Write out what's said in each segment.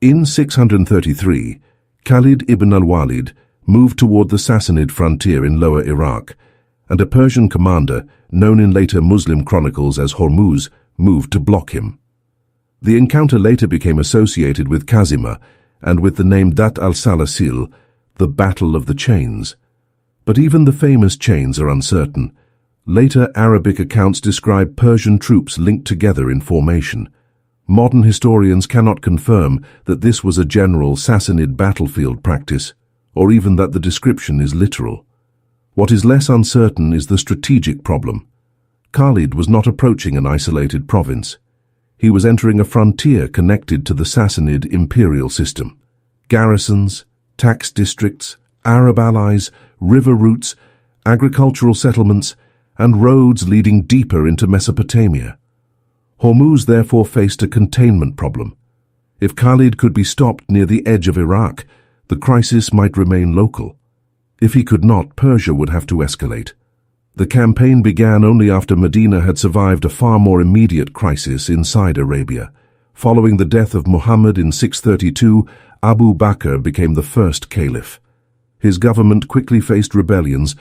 In 633, Khalid ibn al-Walid moved toward the Sassanid frontier in Lower Iraq, and a Persian commander, known in later Muslim chronicles as Hormuz, moved to block him. The encounter later became associated with Kazima and with the name DHAT al-SALASIL, the Battle of the Chains. But even the famous chains are uncertain. Later Arabic accounts describe Persian troops linked together in formation. Modern historians cannot confirm that this was a general Sassanid battlefield practice, or even that the description is literal. What is less uncertain is the strategic problem. Khalid was not approaching an isolated province. He was entering a frontier connected to the Sassanid imperial system. Garrisons, tax districts, Arab allies, river routes, agricultural settlements, and roads leading deeper into Mesopotamia. Hormuz therefore faced a containment problem. If Khalid could be stopped near the edge of Iraq, the crisis might remain local. If he could not, Persia would have to escalate. The campaign began only after Medina had survived a far more immediate crisis inside Arabia. Following the death of Muhammad in 632, Abu Bakr became the first caliph. His government quickly faced rebellions,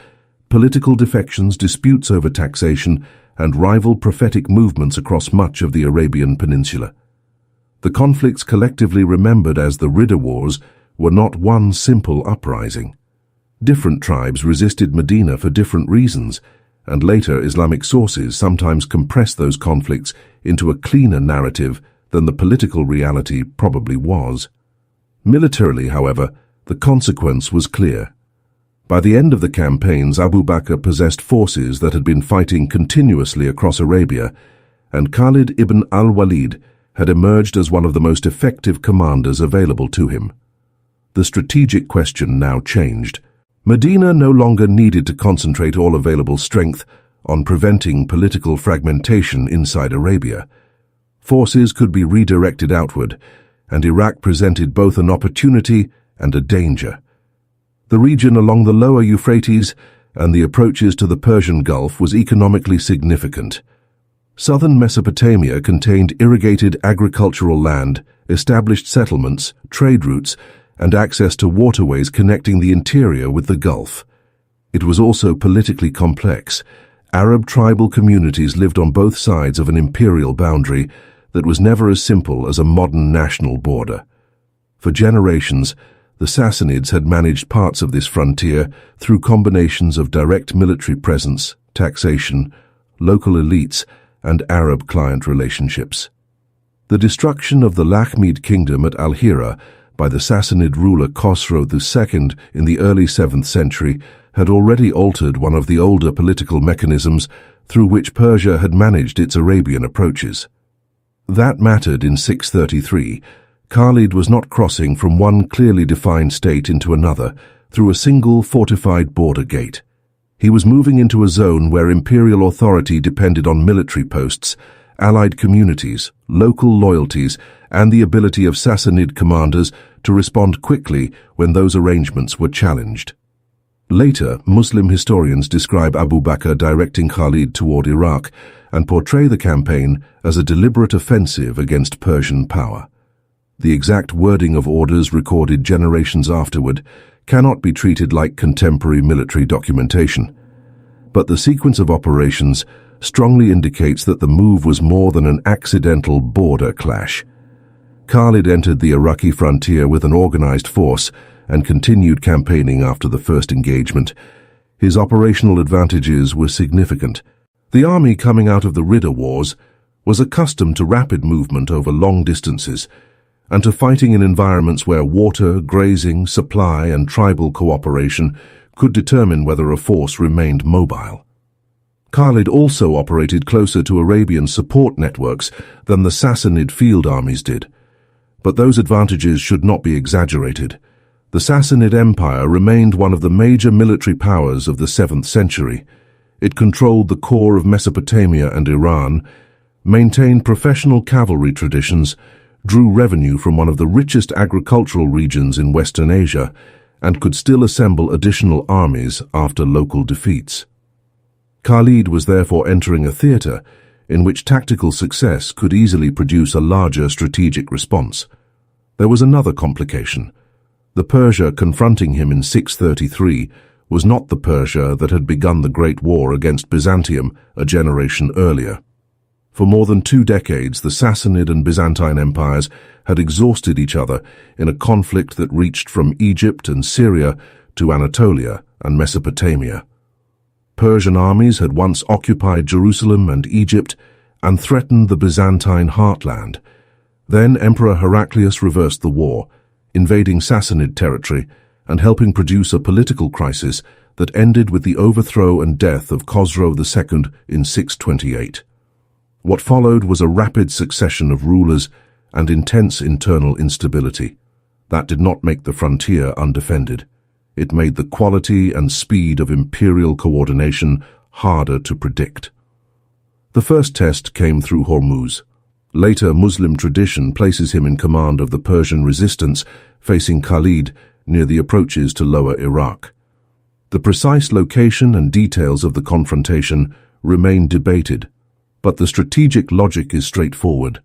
political defections, disputes over taxation, and rival prophetic movements across much of the Arabian Peninsula. The conflicts collectively remembered as the Ridda Wars were not one simple uprising. Different tribes resisted Medina for different reasons, and later Islamic sources sometimes compress those conflicts into a cleaner narrative than the political reality probably was. Militarily, however, the consequence was clear. By the end of the campaigns, Abu Bakr possessed forces that had been fighting continuously across Arabia, and Khalid ibn al-Walid had emerged as one of the most effective commanders available to him. The strategic question now changed. Medina no longer needed to concentrate all available strength on preventing political fragmentation inside Arabia. Forces could be redirected outward, and Iraq presented both an opportunity and a danger. The region along the lower Euphrates and the approaches to the Persian Gulf was economically significant. Southern Mesopotamia contained irrigated agricultural land, established settlements, trade routes, and access to waterways connecting the interior with the Gulf. It was also politically complex. Arab tribal communities lived on both sides of an imperial boundary that was never as simple as a modern national border. For generations, the Sassanids had managed parts of this frontier through combinations of direct military presence, taxation, local elites, and Arab client relationships. The destruction of the Lakhmid kingdom at Al-Hira by the Sassanid ruler Khosrow II in the early 7th century had already altered one of the older political mechanisms through which Persia had managed its Arabian approaches. That mattered in 633. Khalid was not crossing from one clearly defined state into another through a single fortified border gate. He was moving into a zone where imperial authority depended on military posts, allied communities, local loyalties, and the ability of Sassanid commanders to respond quickly when those arrangements were challenged. Later, Muslim historians describe Abu Bakr directing Khalid toward Iraq and portray the campaign as a deliberate offensive against Persian power. The exact wording of orders recorded generations afterward cannot be treated like contemporary military documentation, but the sequence of operations strongly indicates that the move was more than an accidental border clash. Khalid entered the Iraqi frontier with an organized force and continued campaigning after the first engagement. His operational advantages were significant. The army coming out of the Ridda Wars was accustomed to rapid movement over long distances, and to fighting in environments where water, grazing, supply, and tribal cooperation could determine whether a force remained mobile. Khalid also operated closer to Arabian support networks than the Sassanid field armies did. But those advantages should not be exaggerated. The Sassanid Empire remained one of the major military powers of the 7th century. It controlled the core of Mesopotamia and Iran, maintained professional cavalry traditions, drew revenue from one of the richest agricultural regions in Western Asia, and could still assemble additional armies after local defeats. Khalid was therefore entering a theater in which tactical success could easily produce a larger strategic response. There was another complication. The Persia confronting him in 633 was not the Persia that had begun the Great War against Byzantium a generation earlier. For more than 2 decades, the Sassanid and Byzantine empires had exhausted each other in a conflict that reached from Egypt and Syria to Anatolia and Mesopotamia. Persian armies had once occupied Jerusalem and Egypt and threatened the Byzantine heartland. Then Emperor Heraclius reversed the war, invading Sassanid territory and helping produce a political crisis that ended with the overthrow and death of Khosrow II in 628. What followed was a rapid succession of rulers and intense internal instability. That did not make the frontier undefended. It made the quality and speed of imperial coordination harder to predict. The first test came through Hormuz. Later, Muslim tradition places him in command of the Persian resistance facing Khalid near the approaches to Lower Iraq. The precise location and details of the confrontation remain debated, but the strategic logic is straightforward.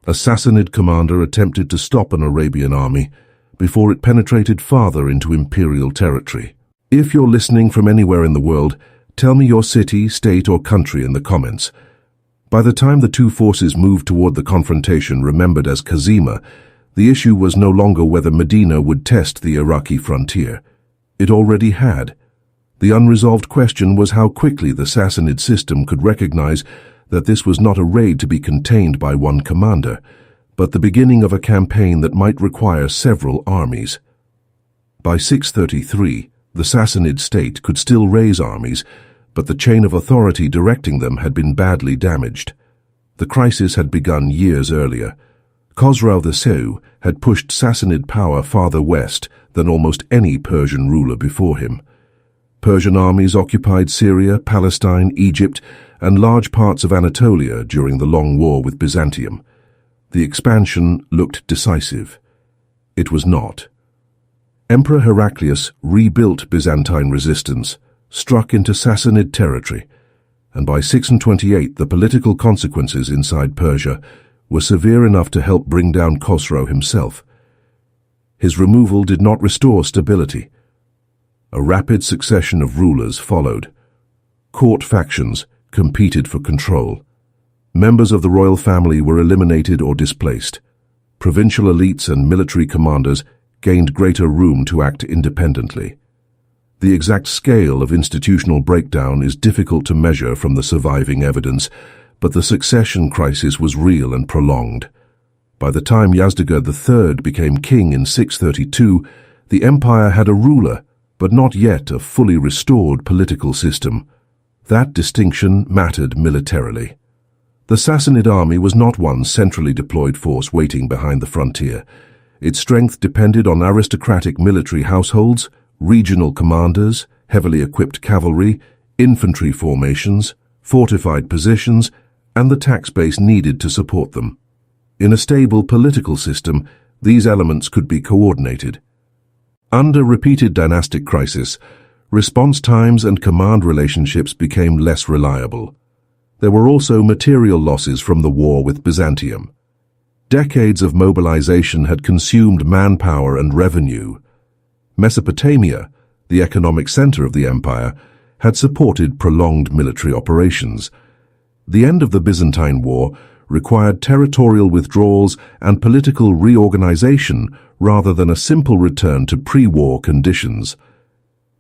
A Sassanid commander attempted to stop an Arabian army before it penetrated farther into imperial territory. If you're listening from anywhere in the world, tell me your city, state, or country in the comments. By the time the two forces moved toward the confrontation remembered as Kazima, the issue was no longer whether Medina would test the Iraqi frontier. It already had. The unresolved question was how quickly the Sassanid system could recognize that this was not a raid to be contained by one commander, but the beginning of a campaign that might require several armies. By 633, the Sassanid state could still raise armies, but the chain of authority directing them had been badly damaged. The crisis had begun years earlier. Khosrow II had pushed Sassanid power farther west than almost any Persian ruler before him. Persian armies occupied Syria, Palestine, Egypt, and large parts of Anatolia during the long war with Byzantium. The expansion looked decisive. It was not. Emperor Heraclius rebuilt Byzantine resistance, struck into Sassanid territory, and by 628 the political consequences inside Persia were severe enough to help bring down Khosrow himself. His removal did not restore stability. A rapid succession of rulers followed. Court factions competed for control. Members of the royal family were eliminated or displaced. Provincial elites and military commanders gained greater room to act independently. The exact scale of institutional breakdown is difficult to measure from the surviving evidence, but the succession crisis was real and prolonged. By the time Yazdegerd III became king in 632, the empire had a ruler, but not yet a fully restored political system. That distinction mattered militarily. The Sassanid army was not one centrally deployed force waiting behind the frontier. Its strength depended on aristocratic military households, regional commanders, heavily equipped cavalry, infantry formations, fortified positions, and the tax base needed to support them. In a stable political system, these elements could be coordinated. Under repeated dynastic crisis, response times and command relationships became less reliable. There were also material losses from the war with Byzantium. Decades of mobilization had consumed manpower and revenue. Mesopotamia, the economic center of the empire, had supported prolonged military operations. The end of the Byzantine War required territorial withdrawals and political reorganization rather than a simple return to pre-war conditions.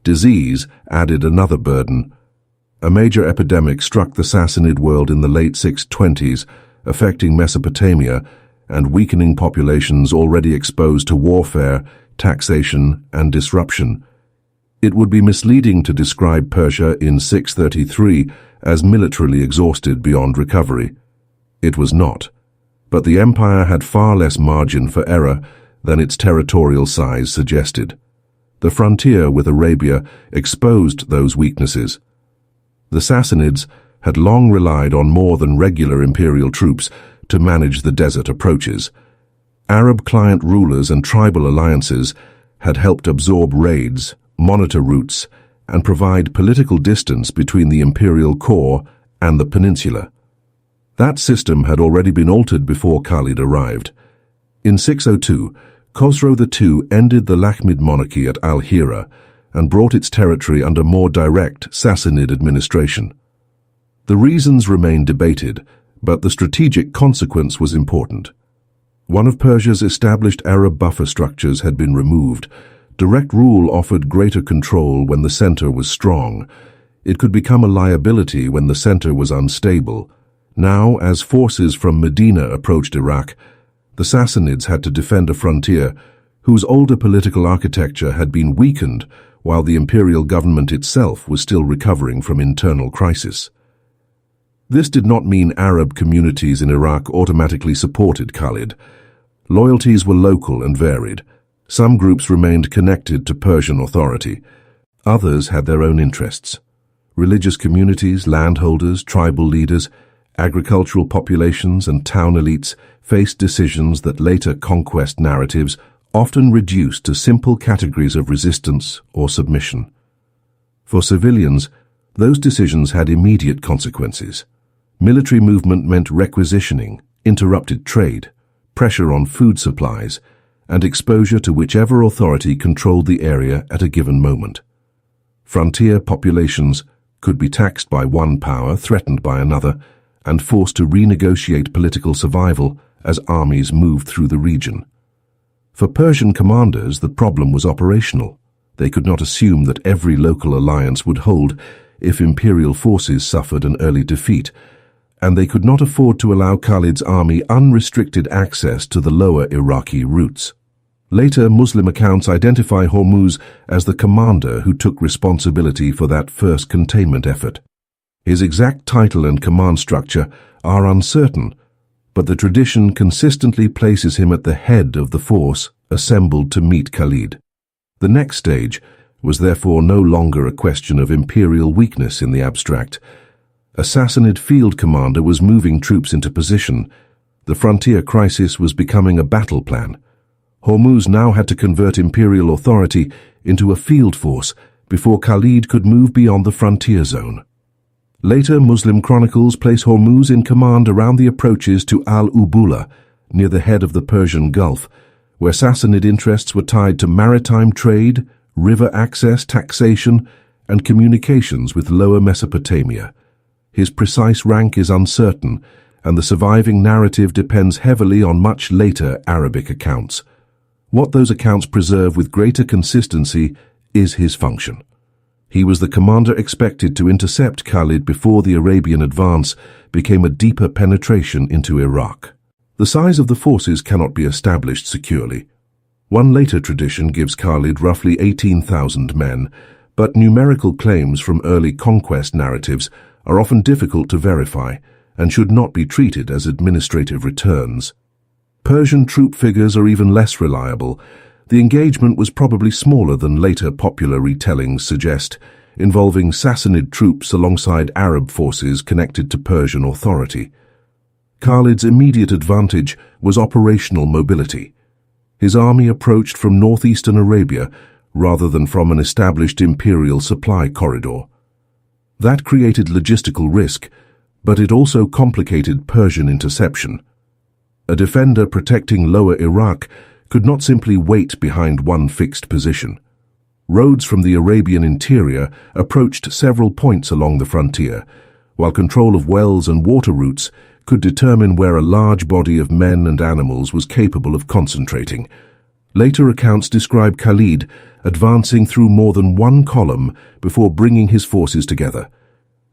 Disease added another burden. A major epidemic struck the Sassanid world in the late 620s, affecting Mesopotamia and weakening populations already exposed to warfare, taxation, and disruption. It would be misleading to describe Persia in 633 as militarily exhausted beyond recovery. It was not, but the empire had far less margin for error than its territorial size suggested. The frontier with Arabia exposed those weaknesses. The Sassanids had long relied on more than regular imperial troops to manage the desert approaches. Arab client rulers and tribal alliances had helped absorb raids, monitor routes, and provide political distance between the imperial core and the peninsula. That system had already been altered before Khalid arrived. In 602, Khosrow II ended the Lakhmid monarchy at Al-Hira and brought its territory under more direct Sassanid administration. The reasons remain debated, but the strategic consequence was important. One of Persia's established Arab buffer structures had been removed. Direct rule offered greater control when the center was strong. It could become a liability when the center was unstable. Now, as forces from Medina approached Iraq, the Sassanids had to defend a frontier whose older political architecture had been weakened while the imperial government itself was still recovering from internal crisis. This did not mean Arab communities in Iraq automatically supported Khalid. Loyalties were local and varied. Some groups remained connected to Persian authority. Others had their own interests. Religious communities, landholders, tribal leaders, agricultural populations, and town elites faced decisions that later conquest narratives often reduced to simple categories of resistance or submission. For civilians, those decisions had immediate consequences. Military movement meant requisitioning, interrupted trade, pressure on food supplies, and exposure to whichever authority controlled the area at a given moment. Frontier populations could be taxed by one power, threatened by another, and forced to renegotiate political survival as armies moved through the region. For Persian commanders, the problem was operational. They could not assume that every local alliance would hold if imperial forces suffered an early defeat, and they could not afford to allow Khalid's army unrestricted access to the lower Iraqi routes. Later, Muslim accounts identify Hormuz as the commander who took responsibility for that first containment effort. His exact title and command structure are uncertain, but the tradition consistently places him at the head of the force assembled to meet Khalid. The next stage was therefore no longer a question of imperial weakness in the abstract. A Sassanid field commander was moving troops into position. The frontier crisis was becoming a battle plan. Hormuz now had to convert imperial authority into a field force before Khalid could move beyond the frontier zone. Later, Muslim chronicles place Hormuz in command around the approaches to al-Ubula, near the head of the Persian Gulf, where Sassanid interests were tied to maritime trade, river access, taxation, and communications with Lower Mesopotamia. His precise rank is uncertain, and the surviving narrative depends heavily on much later Arabic accounts. What those accounts preserve with greater consistency is his function. He was the commander expected to intercept Khalid before the Arabian advance became a deeper penetration into Iraq. The size of the forces cannot be established securely. One later tradition gives Khalid roughly 18,000 men, but numerical claims from early conquest narratives are often difficult to verify and should not be treated as administrative returns. Persian troop figures are even less reliable. The engagement was probably smaller than later popular retellings suggest, involving Sassanid troops alongside Arab forces connected to Persian authority. Khalid's immediate advantage was operational mobility. His army approached from northeastern Arabia rather than from an established imperial supply corridor. That created logistical risk, but it also complicated Persian interception. A defender protecting lower Iraq could not simply wait behind one fixed position. Roads from the Arabian interior approached several points along the frontier, while control of wells and water routes could determine where a large body of men and animals was capable of concentrating. Later accounts describe Khalid advancing through more than one column before bringing his forces together.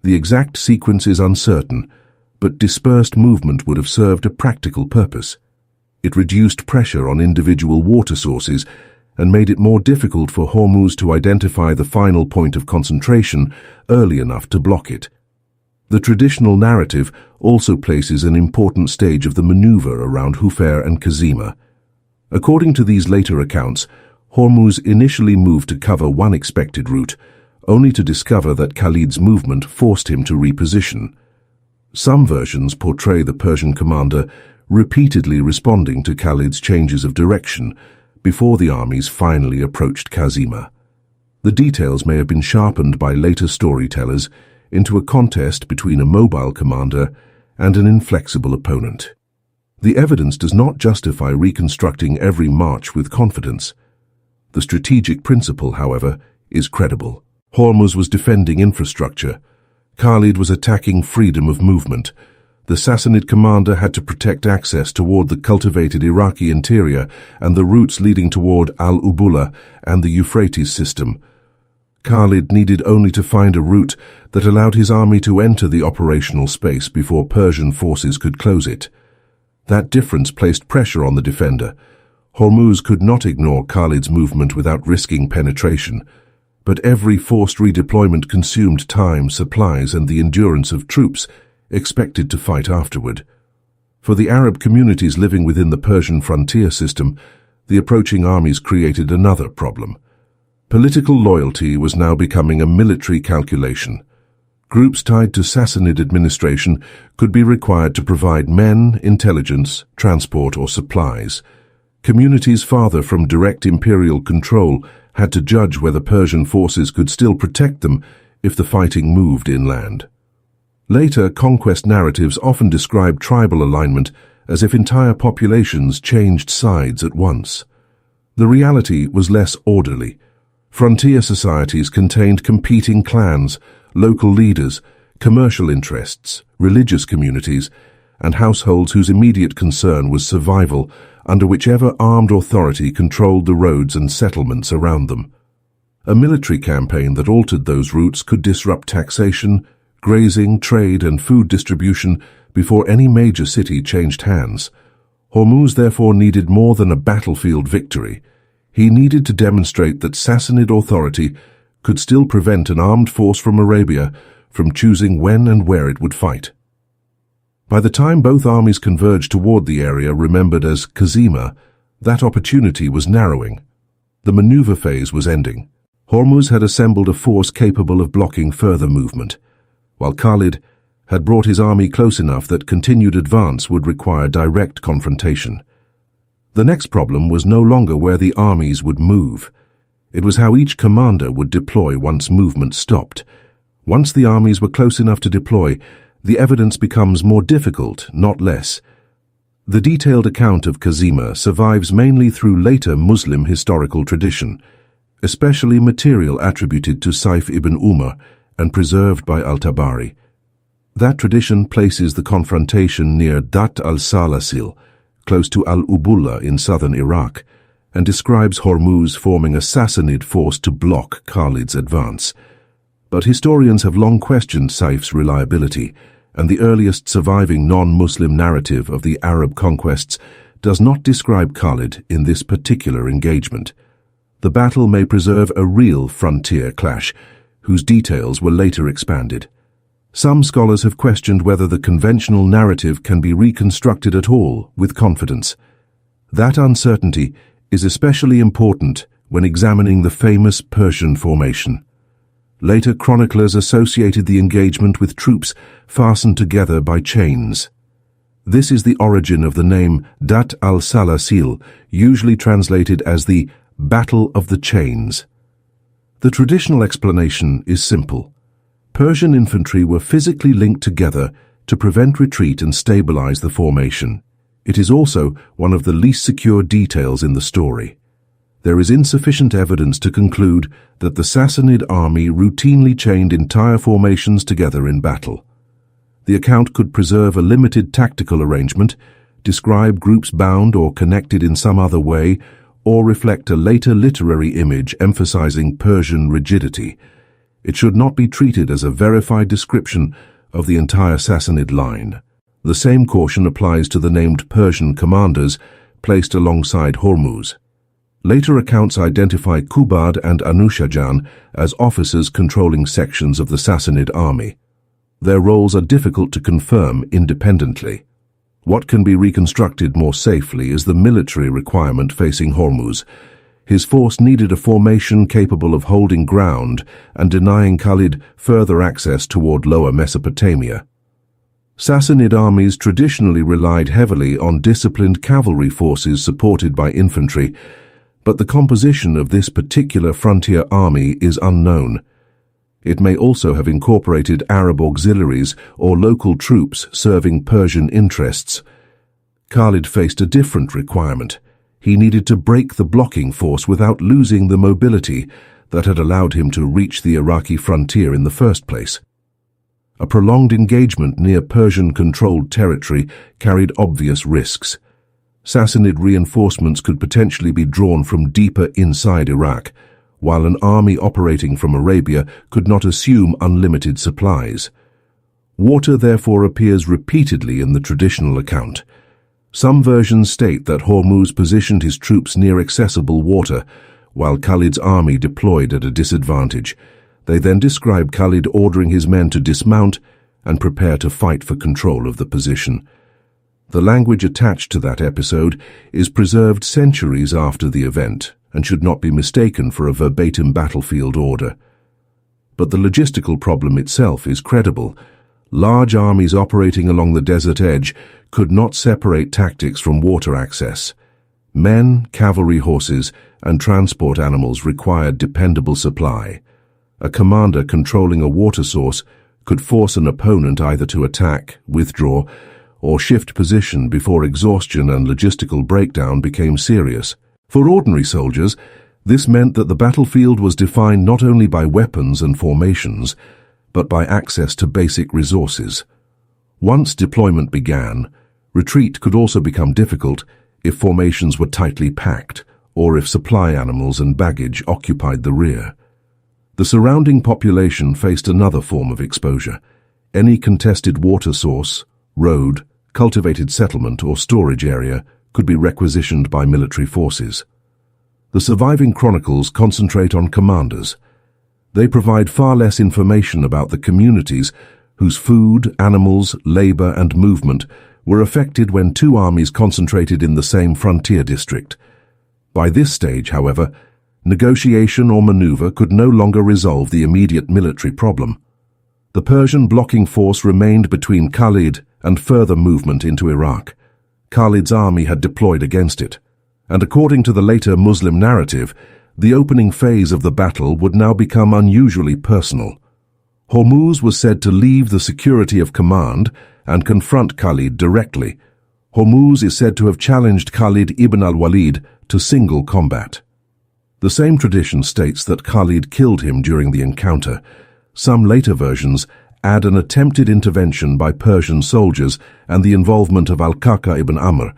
The exact sequence is uncertain, but dispersed movement would have served a practical purpose. It reduced pressure on individual water sources and made it more difficult for Hormuz to identify the final point of concentration early enough to block it. The traditional narrative also places an important stage of the maneuver around Hufair and Kazima. According to these later accounts, Hormuz initially moved to cover one expected route, only to discover that Khalid's movement forced him to reposition. Some versions portray the Persian commander repeatedly responding to Khalid's changes of direction before the armies finally approached Kazima. The details may have been sharpened by later storytellers into a contest between a mobile commander and an inflexible opponent. The evidence does not justify reconstructing every march with confidence. The strategic principle, however, is credible. Hormuz was defending infrastructure. Khalid was attacking freedom of movement. The Sassanid commander had to protect access toward the cultivated Iraqi interior and the routes leading toward al-Ubula and the Euphrates system. Khalid needed only to find a route that allowed his army to enter the operational space before Persian forces could close it. That difference placed pressure on the defender. Hormuz could not ignore Khalid's movement without risking penetration, but every forced redeployment consumed time, supplies, and the endurance of troops expected to fight afterward. For the Arab communities living within the Persian frontier system, the approaching armies created another problem. Political loyalty was now becoming a military calculation. Groups tied to Sassanid administration could be required to provide men, intelligence, transport, or supplies. Communities farther from direct imperial control had to judge whether Persian forces could still protect them if the fighting moved inland. Later, conquest narratives often describe tribal alignment as if entire populations changed sides at once. The reality was less orderly. Frontier societies contained competing clans, local leaders, commercial interests, religious communities, and households whose immediate concern was survival under whichever armed authority controlled the roads and settlements around them. A military campaign that altered those routes could disrupt taxation, grazing, trade, and food distribution before any major city changed hands. Hormuz therefore needed more than a battlefield victory. He needed to demonstrate that Sassanid authority could still prevent an armed force from Arabia from choosing when and where it would fight. By the time both armies converged toward the area remembered as Kazima, that opportunity was narrowing. The maneuver phase was ending. Hormuz had assembled a force capable of blocking further movement, while Khalid had brought his army close enough that continued advance would require direct confrontation. The next problem was no longer where the armies would move. It was how each commander would deploy once movement stopped. Once the armies were close enough to deploy, the evidence becomes more difficult, not less. The detailed account of Kazima survives mainly through later Muslim historical tradition, especially material attributed to Saif ibn Umar and preserved by al-Tabari. That tradition places the confrontation near DHAT al-Salasil, close to al-Ubula in southern Iraq, and describes Hormuz forming a Sassanid force to block Khalid's advance. But historians have long questioned Saif's reliability, and the earliest surviving non-Muslim narrative of the Arab conquests does not describe Khalid in this particular engagement. The battle may preserve a real frontier clash, whose details were later expanded. Some scholars have questioned whether the conventional narrative can be reconstructed at all with confidence. That uncertainty is especially important when examining the famous Persian formation. Later chroniclers associated the engagement with troops fastened together by chains. This is the origin of the name DHAT al-Salasil, usually translated as the Battle of the Chains. The traditional explanation is simple. Persian infantry were physically linked together to prevent retreat and stabilize the formation. It is also one of the least secure details in the story. There is insufficient evidence to conclude that the Sassanid army routinely chained entire formations together in battle. The account could preserve a limited tactical arrangement, describe groups bound or connected in some other way, or reflect a later literary image emphasizing Persian rigidity. It should not be treated as a verified description of the entire Sassanid line. The same caution applies to the named Persian commanders placed alongside Hormuz. Later accounts identify Kubad and Anushajan as officers controlling sections of the Sassanid army. Their roles are difficult to confirm independently. What can be reconstructed more safely is the military requirement facing Hormuz. His force needed a formation capable of holding ground and denying Khalid further access toward lower Mesopotamia. Sassanid armies traditionally relied heavily on disciplined cavalry forces supported by infantry, but the composition of this particular frontier army is unknown. It may also have incorporated Arab auxiliaries or local troops serving Persian interests. Khalid faced a different requirement. He needed to break the blocking force without losing the mobility that had allowed him to reach the Iraqi frontier in the first place. A prolonged engagement near Persian-controlled territory carried obvious risks. Sassanid reinforcements could potentially be drawn from deeper inside Iraq, while an army operating from Arabia could not assume unlimited supplies. Water therefore appears repeatedly in the traditional account. Some versions state that Hormuz positioned his troops near accessible water, while Khalid's army deployed at a disadvantage. They then describe Khalid ordering his men to dismount and prepare to fight for control of the position. The language attached to that episode is preserved centuries after the event and should not be mistaken for a verbatim battlefield order. But the logistical problem itself is credible. Large armies operating along the desert edge could not separate tactics from water access. Men, cavalry horses, and transport animals required dependable supply. A commander controlling a water source could force an opponent either to attack, withdraw, or shift position before exhaustion and logistical breakdown became serious. For ordinary soldiers, this meant that the battlefield was defined not only by weapons and formations, but by access to basic resources. Once deployment began, retreat could also become difficult if formations were tightly packed or if supply animals and baggage occupied the rear. The surrounding population faced another form of exposure. Any contested water source, road, cultivated settlement or storage area could be requisitioned by military forces. The surviving chronicles concentrate on commanders. They provide far less information about the communities whose food, animals, labor, and movement were affected when two armies concentrated in the same frontier district. By this stage, however, negotiation or maneuver could no longer resolve the immediate military problem. The Persian blocking force remained between Khalid and further movement into Iraq. Khalid's army had deployed against it, and according to the later Muslim narrative, the opening phase of the battle would now become unusually personal. Hormuz was said to leave the security of command and confront Khalid directly. Hormuz is said to have challenged Khalid ibn al-Walid to single combat. The same tradition states that Khalid killed him during the encounter. Some later versions add an attempted intervention by Persian soldiers and the involvement of al-Qaqa ibn Amr,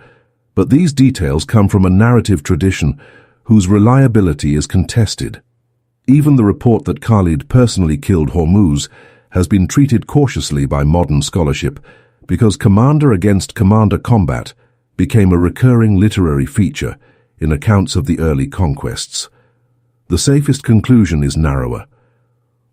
but these details come from a narrative tradition whose reliability is contested. Even the report that Khalid personally killed Hormuz has been treated cautiously by modern scholarship because commander against commander combat became a recurring literary feature in accounts of the early conquests. The safest conclusion is narrower.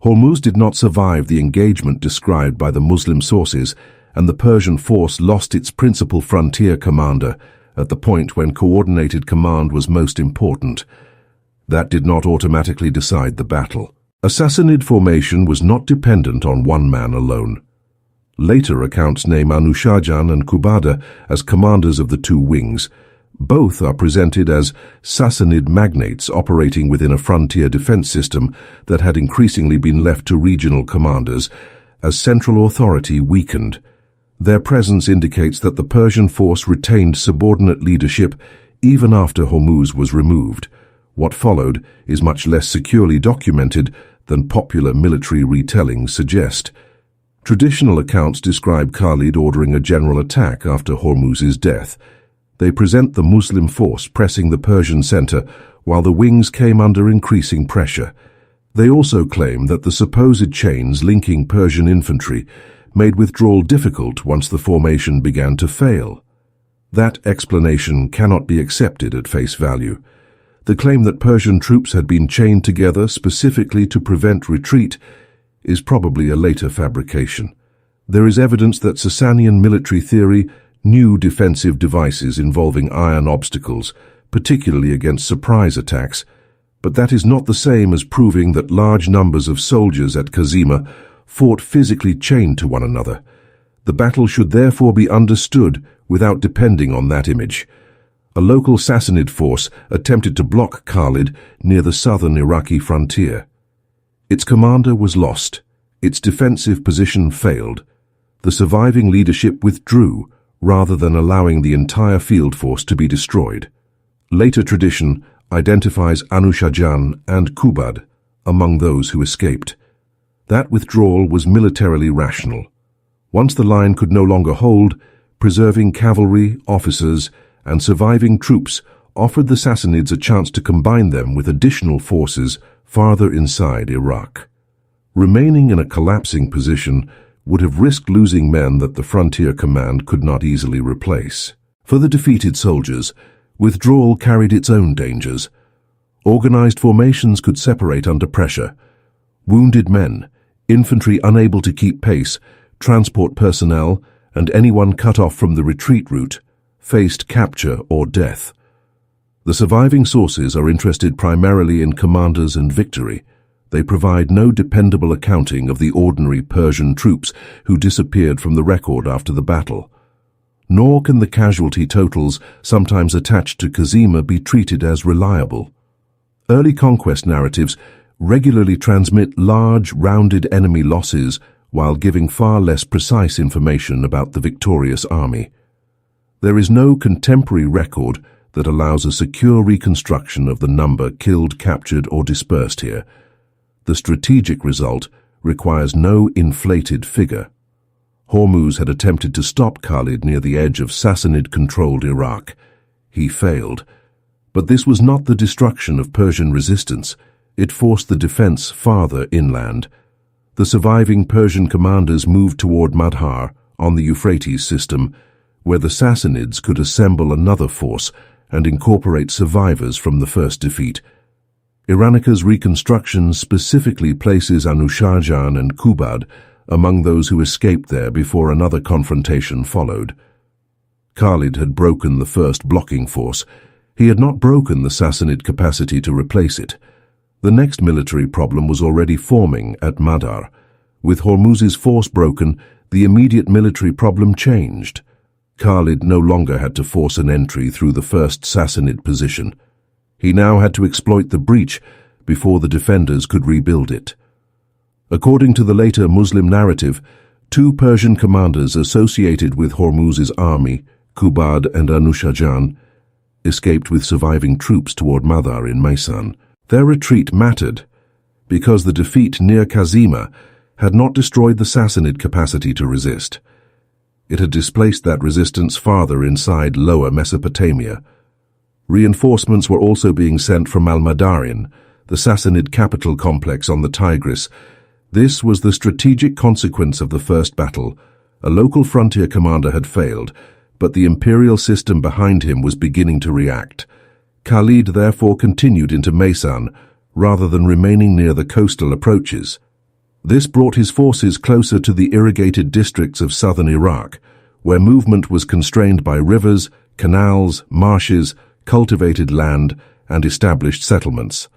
Hormuz did not survive the engagement described by the Muslim sources, and the Persian force lost its principal frontier commander at the point when coordinated command was most important. That did not automatically decide the battle. A Sassanid formation was not dependent on one man alone. Later accounts name Anushirvan and Qubada as commanders of the two wings. Both are presented as Sassanid magnates operating within a frontier defense system that had increasingly been left to regional commanders as central authority weakened. Their presence indicates that the Persian force retained subordinate leadership even after Hormuz was removed. What followed is much less securely documented than popular military retellings suggest. Traditional accounts describe Khalid ordering a general attack after Hormuz's death. They present the Muslim force pressing the Persian center while the wings came under increasing pressure. They also claim that the supposed chains linking Persian infantry made withdrawal difficult once the formation began to fail. That explanation cannot be accepted at face value. The claim that Persian troops had been chained together specifically to prevent retreat is probably a later fabrication. There is evidence that Sassanian military theory knew defensive devices involving iron obstacles, particularly against surprise attacks, but that is not the same as proving that large numbers of soldiers at Kazima fought physically chained to one another. The battle should therefore be understood without depending on that image. A local Sassanid force attempted to block Khalid near the southern Iraqi frontier. Its commander was lost. Its defensive position failed. The surviving leadership withdrew, rather than allowing the entire field force to be destroyed. Later tradition identifies Anushirvan and Kubad among those who escaped. That withdrawal was militarily rational. Once the line could no longer hold, preserving cavalry, officers, and surviving troops offered the Sassanids a chance to combine them with additional forces farther inside Iraq. Remaining in a collapsing position would have risked losing men that the frontier command could not easily replace. For the defeated soldiers, withdrawal carried its own dangers. Organized formations could separate under pressure. Wounded men, infantry unable to keep pace, transport personnel, and anyone cut off from the retreat route faced capture or death. The surviving sources are interested primarily in commanders and victory. They provide no dependable accounting of the ordinary Persian troops who disappeared from the record after the battle. Nor can the casualty totals sometimes attached to Kazima be treated as reliable. Early conquest narratives regularly transmit large, rounded enemy losses while giving far less precise information about the victorious army. There is no contemporary record that allows a secure reconstruction of the number killed, captured, or dispersed here. The strategic result requires no inflated figure. Hormuz had attempted to stop Khalid near the edge of Sassanid-controlled Iraq. He failed. But this was not the destruction of Persian resistance. It forced the defense farther inland. The surviving Persian commanders moved toward Madhar on the Euphrates system, where the Sassanids could assemble another force and incorporate survivors from the first defeat. Iranika's reconstruction specifically places Anushirvan and Kubad among those who escaped there before another confrontation followed. Khalid had broken the first blocking force. He had not broken the Sassanid capacity to replace it. The next military problem was already forming at Madar. With Hormuz's force broken, the immediate military problem changed. Khalid no longer had to force an entry through the first Sassanid position. He now had to exploit the breach before the defenders could rebuild it. According to the later Muslim narrative, two Persian commanders associated with Hormuz's army, Kubad and Anushirvan, escaped with surviving troops toward Madar in Maysan. Their retreat mattered because the defeat near Kazima had not destroyed the Sassanid capacity to resist. It had displaced that resistance farther inside Lower Mesopotamia. Reinforcements were also being sent from Al-Madarin, the Sassanid capital complex on the Tigris. This was the strategic consequence of the first battle. A local frontier commander had failed, but the imperial system behind him was beginning to react. Khalid therefore continued into Maysan, rather than remaining near the coastal approaches. This brought his forces closer to the irrigated districts of southern Iraq, where movement was constrained by rivers, canals, marshes, cultivated land, and established settlements.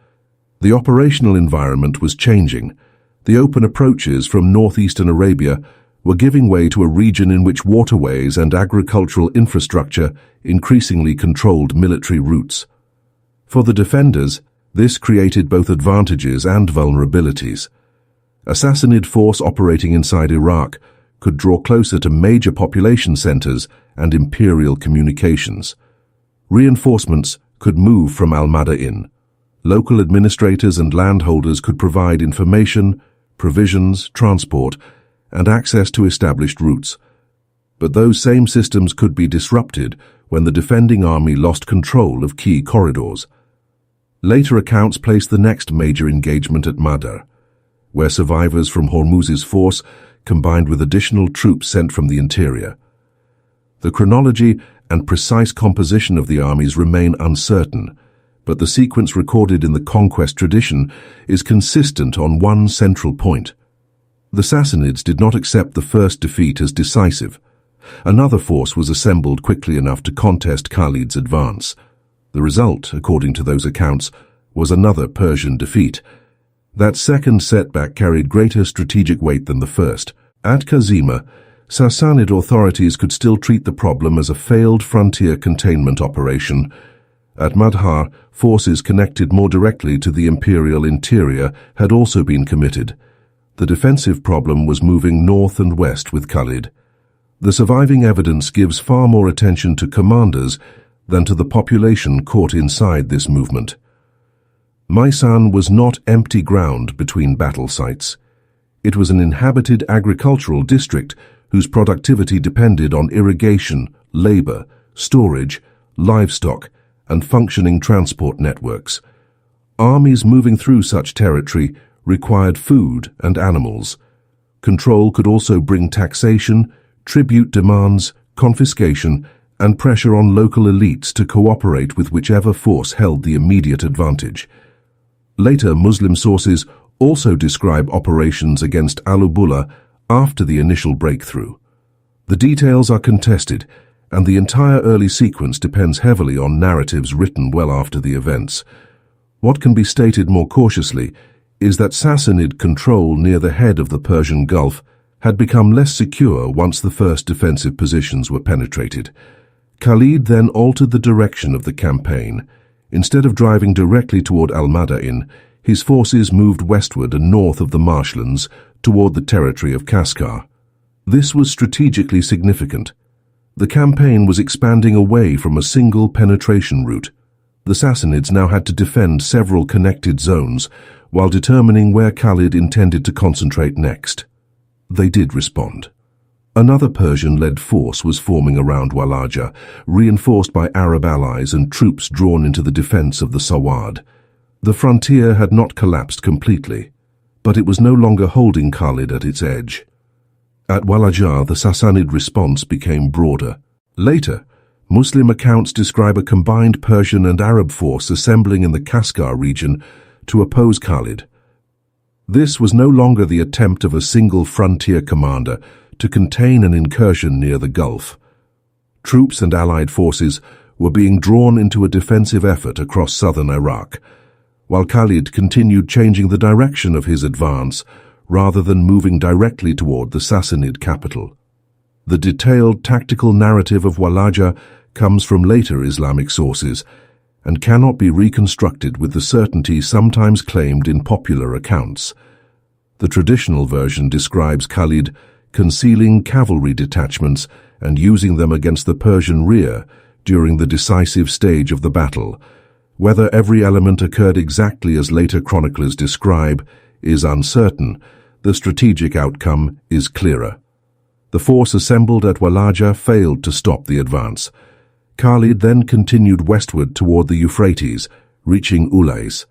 The operational environment was changing. The open approaches from northeastern Arabia were giving way to a region in which waterways and agricultural infrastructure increasingly controlled military routes. For the defenders, this created both advantages and vulnerabilities. A Sassanid force operating inside Iraq could draw closer to major population centers and imperial communications. Reinforcements could move from Al-Madain. Local administrators and landholders could provide information, provisions, transport, and access to established routes. But those same systems could be disrupted when the defending army lost control of key corridors. Later accounts place the next major engagement at Madar, where survivors from Hormuz's force combined with additional troops sent from the interior. The chronology and precise composition of the armies remain uncertain, but the sequence recorded in the conquest tradition is consistent on one central point. The Sassanids did not accept the first defeat as decisive. Another force was assembled quickly enough to contest Khalid's advance. The result, according to those accounts, was another Persian defeat. That second setback carried greater strategic weight than the first. At Kazima, Sassanid authorities could still treat the problem as a failed frontier containment operation. At Madhar, forces connected more directly to the imperial interior had also been committed. The defensive problem was moving north and west with Khalid. The surviving evidence gives far more attention to commanders than to the population caught inside this movement. Maysan was not empty ground between battle sites. It was an inhabited agricultural district whose productivity depended on irrigation, labor, storage, livestock, and functioning transport networks. Armies moving through such territory required food and animals. Control could also bring taxation, tribute demands, confiscation, and pressure on local elites to cooperate with whichever force held the immediate advantage. Later Muslim sources also describe operations against al-Ubula after the initial breakthrough. The details are contested, and the entire early sequence depends heavily on narratives written well after the events. What can be stated more cautiously is that Sassanid control near the head of the Persian Gulf had become less secure once the first defensive positions were penetrated. Khalid then altered the direction of the campaign. Instead of driving directly toward al-Madain, his forces moved westward and north of the marshlands toward the territory of Kaskar. This was strategically significant. The campaign was expanding away from a single penetration route. The Sassanids now had to defend several connected zones while determining where Khalid intended to concentrate next. They did respond. Another Persian-led force was forming around Walaja, reinforced by Arab allies and troops drawn into the defense of the Sawad. The frontier had not collapsed completely, but it was no longer holding Khalid at its edge. At Walaja, the Sassanid response became broader. Later, Muslim accounts describe a combined Persian and Arab force assembling in the Kaskar region to oppose Khalid. This was no longer the attempt of a single frontier commander to contain an incursion near the Gulf. Troops and allied forces were being drawn into a defensive effort across southern Iraq, while Khalid continued changing the direction of his advance rather than moving directly toward the Sassanid capital. The detailed tactical narrative of Walaja comes from later Islamic sources and cannot be reconstructed with the certainty sometimes claimed in popular accounts. The traditional version describes Khalid concealing cavalry detachments and using them against the Persian rear during the decisive stage of the battle. Whether every element occurred exactly as later chroniclers describe is uncertain. The strategic outcome is clearer. The force assembled at Walaja failed to stop the advance. Khalid then continued westward toward the Euphrates, reaching Ulais.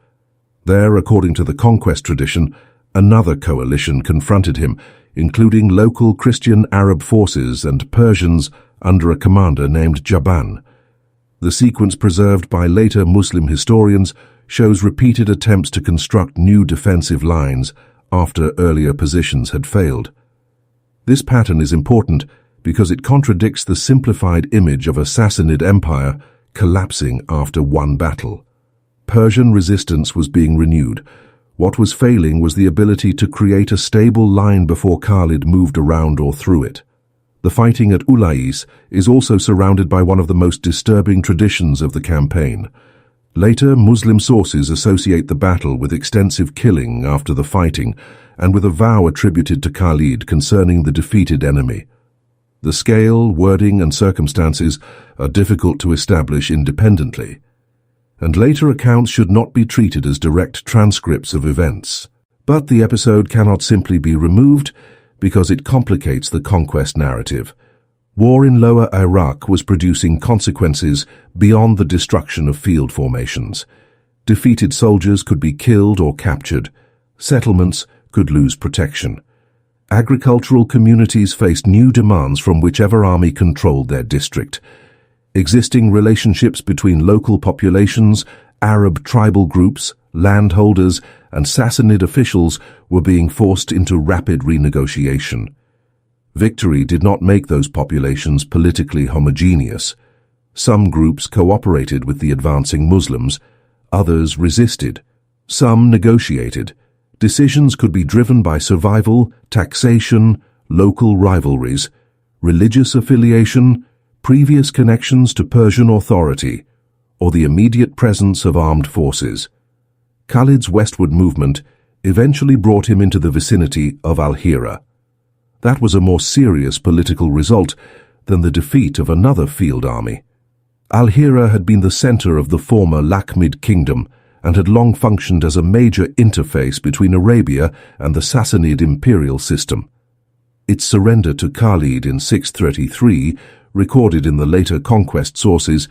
There, according to the conquest tradition, another coalition confronted him, including local Christian Arab forces and Persians under a commander named Jaban. The sequence preserved by later Muslim historians shows repeated attempts to construct new defensive lines after earlier positions had failed. This pattern is important because it contradicts the simplified image of a Sassanid empire collapsing after one battle. Persian resistance was being renewed. What was failing was the ability to create a stable line before Khalid moved around or through it. The fighting at Ulais is also surrounded by one of the most disturbing traditions of the campaign. Later, Muslim sources associate the battle with extensive killing after the fighting and with a vow attributed to Khalid concerning the defeated enemy. The scale, wording, and circumstances are difficult to establish independently, and later accounts should not be treated as direct transcripts of events. But the episode cannot simply be removed because it complicates the conquest narrative. War in Lower Iraq was producing consequences beyond the destruction of field formations. Defeated soldiers could be killed or captured. Settlements could lose protection. Agricultural communities faced new demands from whichever army controlled their district. Existing relationships between local populations, Arab tribal groups, landholders, and Sassanid officials were being forced into rapid renegotiation. Victory did not make those populations politically homogeneous. Some groups cooperated with the advancing Muslims, others resisted. Some negotiated. Decisions could be driven by survival, taxation, local rivalries, religious affiliation, previous connections to Persian authority, or the immediate presence of armed forces. Khalid's westward movement eventually brought him into the vicinity of Al-Hira. That was a more serious political result than the defeat of another field army. Al-Hira had been the center of the former Lakhmid kingdom and had long functioned as a major interface between Arabia and the Sassanid imperial system. Its surrender to Khalid in 633, recorded in the later conquest sources,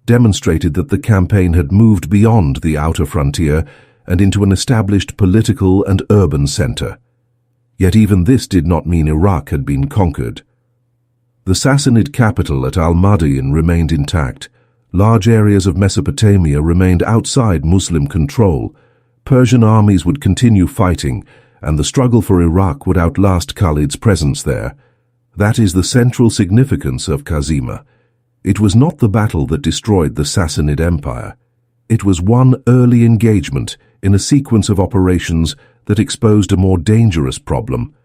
demonstrated that the campaign had moved beyond the outer frontier and into an established political and urban center. Yet even this did not mean Iraq had been conquered. The Sassanid capital at al-Madain remained intact. Large areas of Mesopotamia remained outside Muslim control. Persian armies would continue fighting, and the struggle for Iraq would outlast Khalid's presence there. That is the central significance of Kazima. It was not the battle that destroyed the Sassanid Empire. It was one early engagement in a sequence of operations that exposed a more dangerous problem.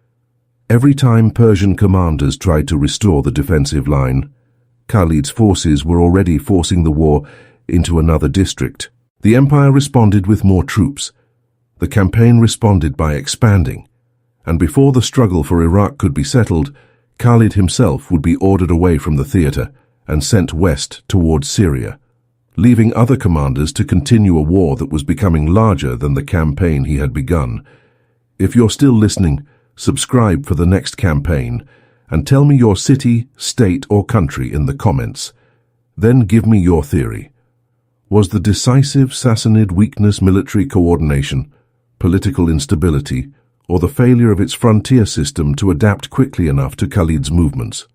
Every time Persian commanders tried to restore the defensive line, Khalid's forces were already forcing the war into another district. The empire responded with more troops. The campaign responded by expanding, and before the struggle for Iraq could be settled, Khalid himself would be ordered away from the theater and sent west towards Syria, leaving other commanders to continue a war that was becoming larger than the campaign he had begun. If you're still listening, subscribe for the next campaign, and tell me your city, state, or country in the comments. Then give me your theory. Was the decisive Sassanid weakness military coordination, political instability, or the failure of its frontier system to adapt quickly enough to Khalid's movements?